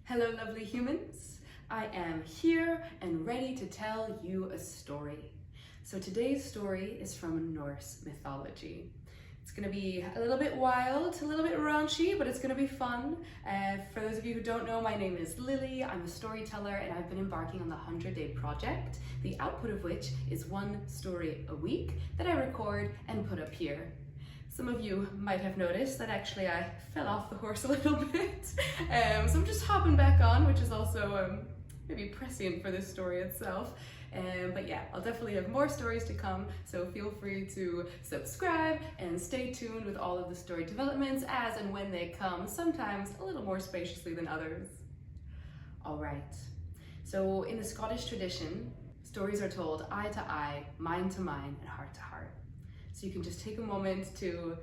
Hello, lovely humans. I am here and ready to tell you a story. So today's story is from Norse mythology. It's going to be a little bit wild, a little bit raunchy, but it's going to be fun. For those of you who don't know, my name is Lily. I'm a storyteller and I've been embarking on the 100-day project, the output of which is one story a week that I record and put up here. Some of you might have noticed that actually I fell off the horse a little bit. So I'm just hopping back on, which is also maybe prescient for this story itself. But yeah, I'll definitely have more stories to come, so feel free to subscribe and stay tuned with all of the story developments as and when they come, sometimes a little more spaciously than others. All right, so in the Scottish tradition, stories are told eye to eye, mind to mind, and heart to heart. So you can just take a moment to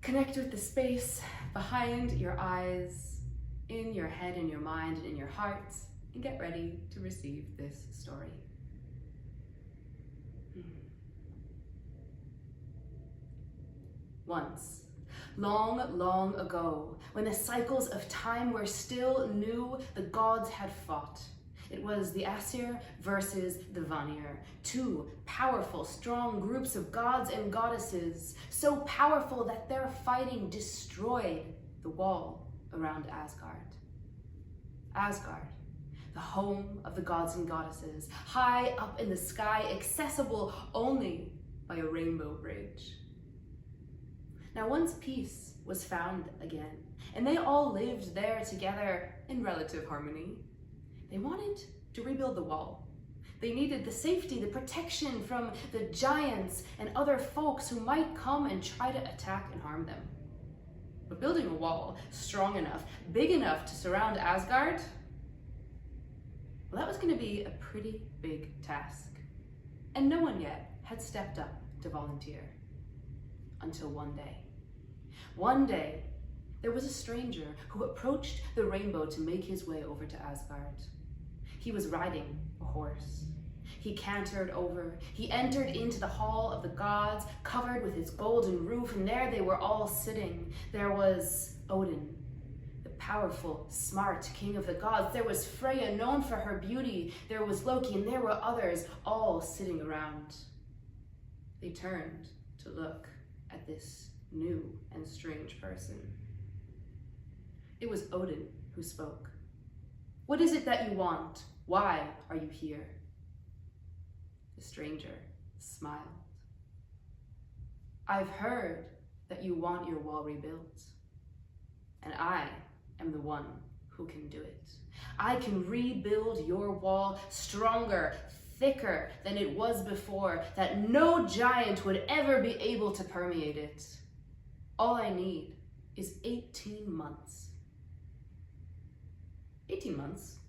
connect with the space behind your eyes, in your head, in your mind, and in your heart, and get ready to receive this story. Once, long, long ago, when the cycles of time were still new, the gods had fought. It was the Aesir versus the Vanir, two powerful, strong groups of gods and goddesses, so powerful that their fighting destroyed the wall around Asgard. Asgard, the home of the gods and goddesses, high up in the sky, accessible only by a rainbow bridge. Now once peace was found again, and they all lived there together in relative harmony. They wanted to rebuild the wall. They needed the safety, the protection from the giants and other folks who might come and try to attack and harm them. But building a wall strong enough, big enough to surround Asgard, well, that was going to be a pretty big task. And no one yet had stepped up to volunteer. Until one day. One day, there was a stranger who approached the rainbow to make his way over to Asgard. He was riding a horse. He cantered over. He entered into the hall of the gods, covered with its golden roof, and there they were all sitting. There was Odin, the powerful, smart king of the gods. There was Freya, known for her beauty. There was Loki, and there were others, all sitting around. They turned to look at this new and strange person. It was Odin who spoke. "What is it that you want? Why are you here?" The stranger smiled. "I've heard that you want your wall rebuilt, and I am the one who can do it. I can rebuild your wall stronger, thicker than it was before, that no giant would ever be able to permeate it. All I need is 18 months. 18 months?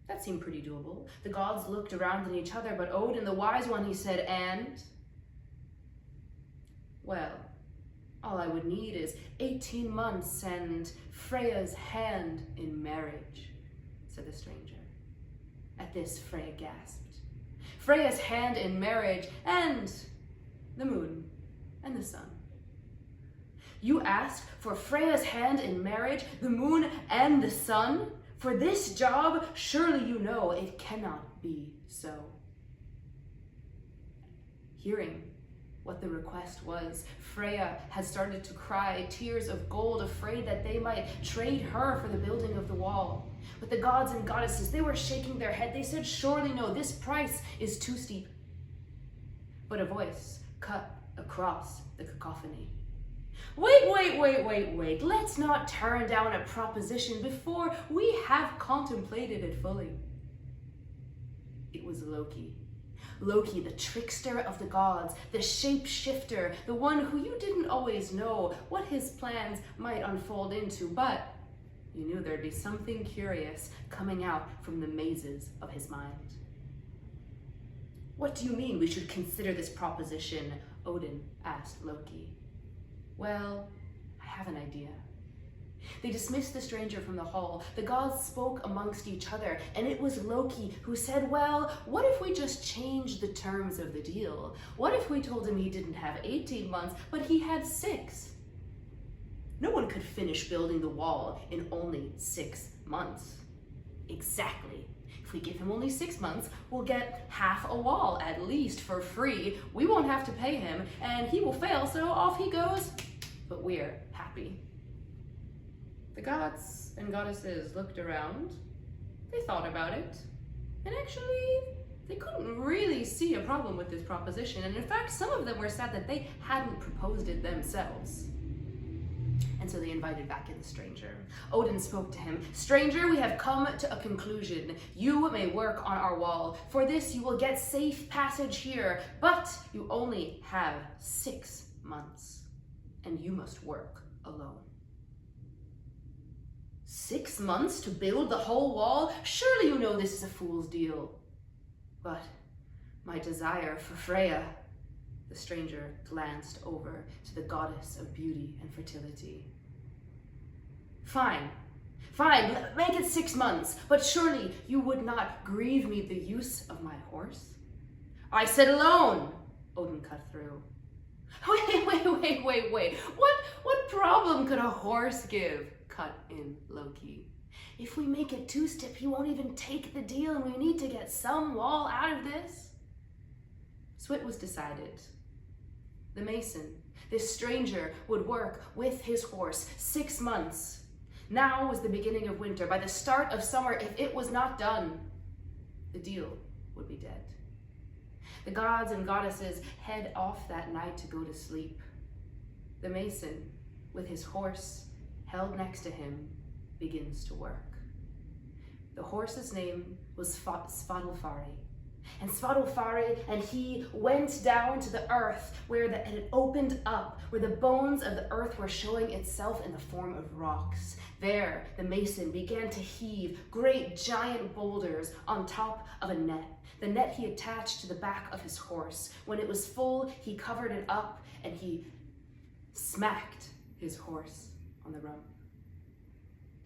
That seemed pretty doable. The gods looked around at each other, but Odin, the wise one, he said, "And?" "Well, all I would need is 18 months and Freya's hand in marriage," said the stranger. At this, Freya gasped. Freya's hand in marriage and the moon and the sun. "You asked for Freya's hand in marriage, the moon and the sun? For this job, surely you know it cannot be so." Hearing what the request was, Freya had started to cry tears of gold, afraid that they might trade her for the building of the wall. But the gods and goddesses, they were shaking their head. They said, "Surely no, this price is too steep." But a voice cut across the cacophony. Wait, let's not turn down a proposition before we have contemplated it fully." It was Loki. Loki, the trickster of the gods, the shapeshifter, the one who you didn't always know what his plans might unfold into, but you knew there'd be something curious coming out from the mazes of his mind. "What do you mean we should consider this proposition?" Odin asked Loki. "Well, I have an idea." They dismissed the stranger from the hall. The gods spoke amongst each other, and it was Loki who said, "Well, what if we just changed the terms of the deal? What if we told him he didn't have 18 months, but he had 6? No one could finish building the wall in only 6 months. Exactly. If we give him only 6 months, we'll get half a wall at least for free. We won't have to pay him, and he will fail, so off he goes. But we're happy. The gods and goddesses looked around. They thought about it, and actually, they couldn't really see a problem with this proposition. And in fact, some of them were sad that they hadn't proposed it themselves. And so they invited back in the stranger. Odin spoke to him. "Stranger, we have come to a conclusion. You may work on our wall. For this, you will get safe passage here, but you only have 6 months, and you must work alone." 6 months to build the whole wall? Surely you know this is a fool's deal. But my desire for Freya. The stranger glanced over to the goddess of beauty and fertility. Fine, make it 6 months, but surely you would not grieve me the use of my horse? I said alone, Odin cut through. Wait. What problem could a horse give? Cut in Loki. If we make it 2-step, he won't even take the deal, and we need to get some wall out of this. So it was decided. The mason, this stranger, would work with his horse 6 months. Now was the beginning of winter. By the start of summer, if it was not done, the deal would be dead. The gods and goddesses head off that night to go to sleep. The mason, with his horse held next to him, begins to work. The horse's name was Svadilfari. And Svadilfari and he went down to the earth where it had opened up, where the bones of the earth were showing itself in the form of rocks. There, the mason began to heave great giant boulders on top of a net. The net he attached to the back of his horse. When it was full, he covered it up and he smacked his horse on the rump.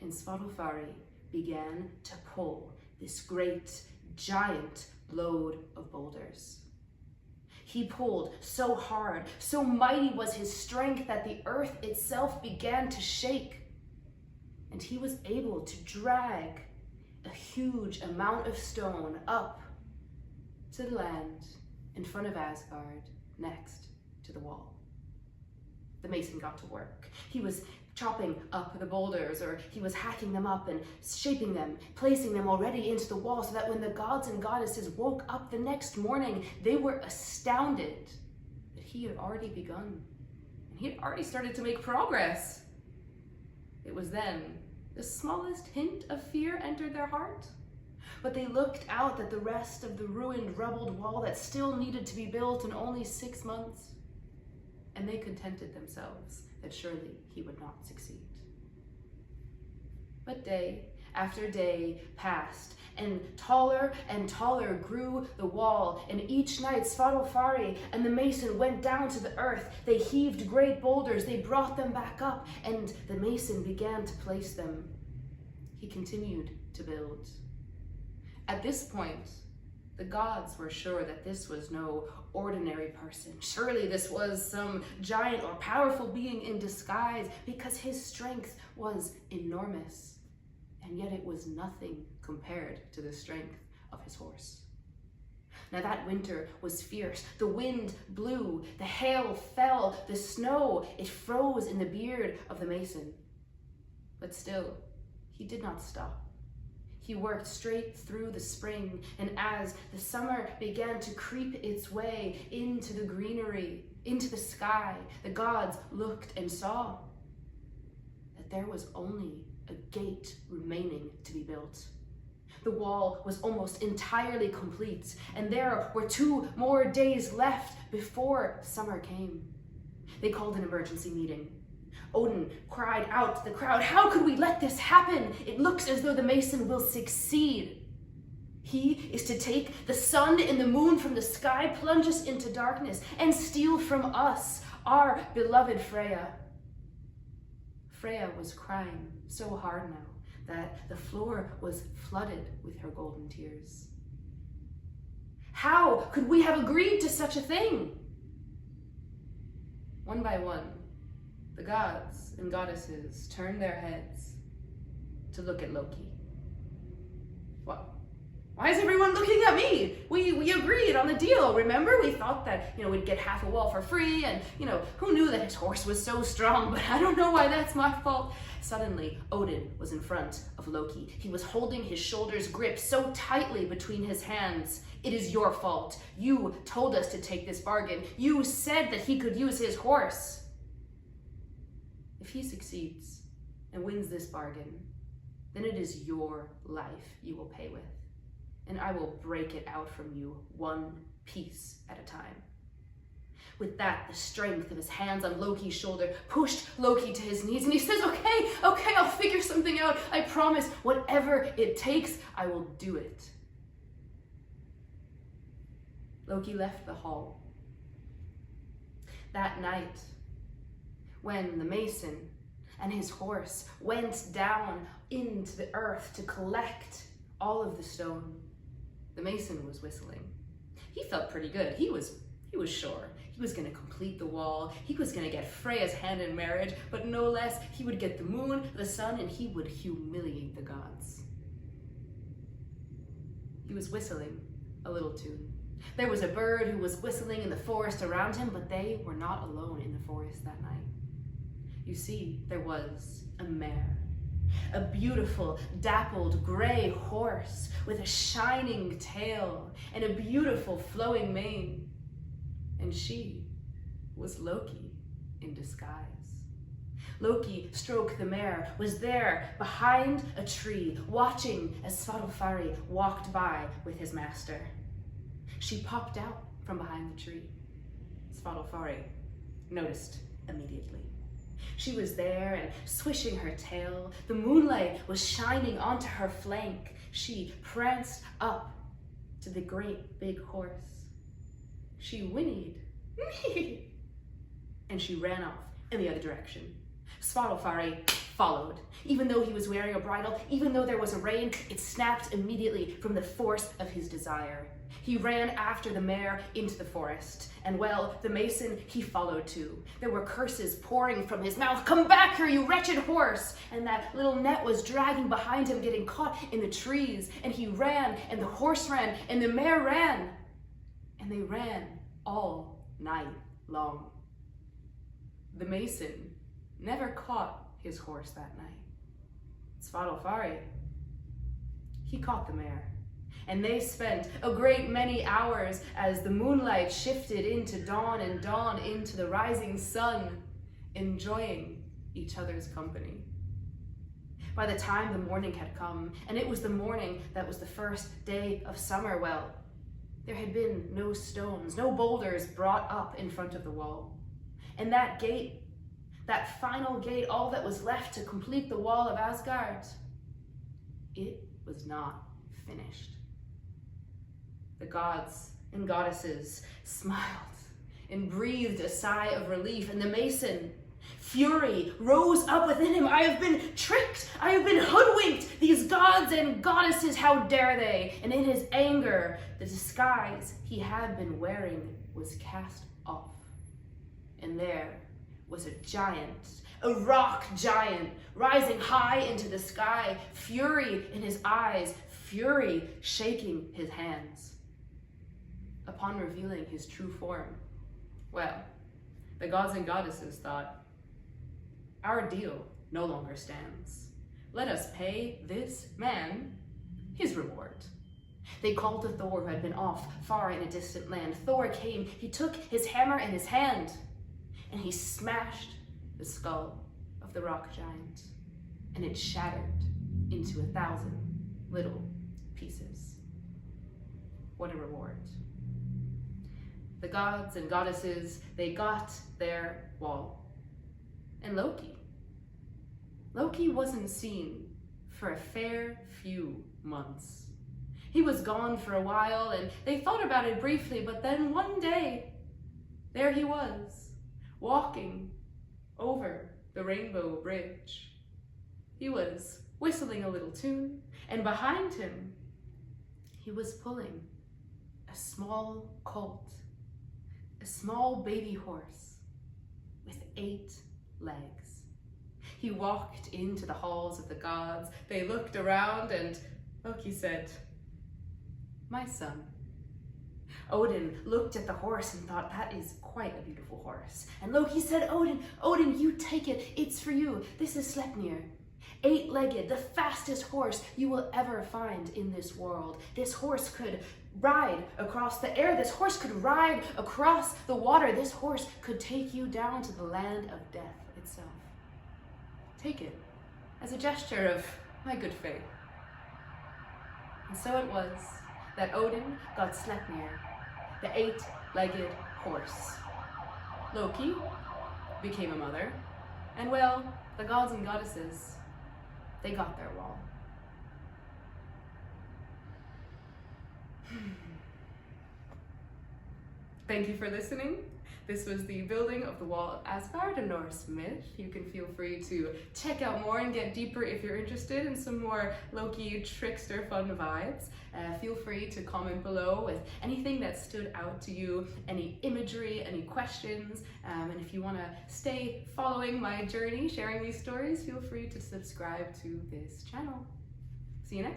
And Svadilfari began to pull this great giant load of boulders. He pulled so hard, so mighty was his strength that the earth itself began to shake. And he was able to drag a huge amount of stone up to the land in front of Asgard, next to the wall. The mason got to work. He was chopping up the boulders, or he was hacking them up and shaping them, placing them already into the wall so that when the gods and goddesses woke up the next morning, they were astounded that he had already begun and he had already started to make progress. It was then the smallest hint of fear entered their heart, but they looked out at the rest of the ruined, rubbled wall that still needed to be built in only 6 months, and they contented themselves that surely he would not succeed. But day after day passed, and taller grew the wall, and each night Svadilfari and the mason went down to the earth. They heaved great boulders, they brought them back up, and the mason began to place them. He continued to build. At this point, the gods were sure that this was no ordinary person. Surely this was some giant or powerful being in disguise, because his strength was enormous. And yet it was nothing compared to the strength of his horse. Now that winter was fierce. The wind blew, the hail fell, the snow, it froze in the beard of the mason. But still, he did not stop. He worked straight through the spring, and as the summer began to creep its way into the greenery, into the sky, the gods looked and saw that there was only a gate remaining to be built. The wall was almost entirely complete, and there were 2 more days left before summer came. They called an emergency meeting. Odin cried out to the crowd, "How could we let this happen? It looks as though the mason will succeed. He is to take the sun and the moon from the sky, plunge us into darkness, and steal from us our beloved Freya." Freya was crying so hard now that the floor was flooded with her golden tears. How could we have agreed to such a thing? One by one, the gods and goddesses turned their heads to look at Loki. What? Why is everyone looking at me? We agreed on the deal, remember? We thought that, we'd get half a wall for free, and, who knew that his horse was so strong, but I don't know why that's my fault. Suddenly, Odin was in front of Loki. He was holding his shoulders gripped so tightly between his hands. It is your fault. You told us to take this bargain. You said that he could use his horse. If he succeeds and wins this bargain, then it is your life you will pay with. And I will break it out from you one piece at a time. With that, the strength of his hands on Loki's shoulder pushed Loki to his knees, and he says, okay, I'll figure something out. I promise, whatever it takes, I will do it. Loki left the hall. That night, when the mason and his horse went down into the earth to collect all of the stone, the mason was whistling. He felt pretty good. He was sure he was going to complete the wall. He was going to get Freya's hand in marriage, but no less, he would get the moon, the sun, and he would humiliate the gods. He was whistling a little tune. There was a bird who was whistling in the forest around him, but they were not alone in the forest that night. You see, there was a mare. A beautiful, dappled gray horse with a shining tail and a beautiful flowing mane. And she was Loki in disguise. Loki, Stroke the mare, was there behind a tree, watching as Svartalfari walked by with his master. She popped out from behind the tree. Svartalfari noticed immediately. She was there and swishing her tail. The moonlight was shining onto her flank. She pranced up to the great big horse. She whinnied, "Me!" and she ran off in the other direction. Svartalfari followed. Even though he was wearing a bridle, even though there was a rein, it snapped immediately from the force of his desire. He ran after the mare into the forest, and well, the mason, he followed too. There were curses pouring from his mouth. "Come back here, you wretched horse!" And that little net was dragging behind him, getting caught in the trees. And he ran, and the horse ran, and the mare ran. And they ran all night long. The mason never caught his horse that night. Svartalfari, he caught the mare. And they spent a great many hours as the moonlight shifted into dawn and dawn into the rising sun, enjoying each other's company. By the time the morning had come, and it was the morning that was the first day of summer, well, there had been no stones, no boulders brought up in front of the wall. And that gate, that final gate, all that was left to complete the wall of Asgard, it was not finished. The gods and goddesses smiled and breathed a sigh of relief, and the mason, fury rose up within him. "I have been tricked! I have been hoodwinked! These gods and goddesses, how dare they!" And in his anger, the disguise he had been wearing was cast off. And there was a giant, a rock giant, rising high into the sky, fury in his eyes, fury shaking his hands. Upon revealing his true form, well, the gods and goddesses thought, "Our deal no longer stands. Let us pay this man his reward." They called to Thor, who had been off far in a distant land. Thor came, he took his hammer in his hand, and he smashed the skull of the rock giant, and it shattered into 1,000 little pieces. What a reward. The gods and goddesses, they got their wall. And Loki wasn't seen for a fair few months. He was gone for a while, and they thought about it briefly, but then one day, there he was, walking over the Rainbow Bridge. He was whistling a little tune, and behind him, he was pulling a small colt, a small baby horse with 8 legs. He walked into the halls of the gods. They looked around, and Loki said, "My son." Odin looked at the horse and thought, "That is quite a beautiful horse." And Loki said, Odin, you take it. It's for you. This is Sleipnir. 8-legged, the fastest horse you will ever find in this world. This horse could ride across the air. This horse could ride across the water. This horse could take you down to the land of death itself. Take it as a gesture of my good faith." And so it was that Odin got Sleipnir, the 8-legged horse. Loki became a mother, and well, the gods and goddesses, they got their wall. Thank you for listening. This was the building of the Wall of Asgard, a Norse myth. You can feel free to check out more and get deeper if you're interested in some more Loki trickster fun vibes. Feel free to comment below with anything that stood out to you, any imagery, any questions, and if you want to stay following my journey, sharing these stories, feel free to subscribe to this channel. See you next time.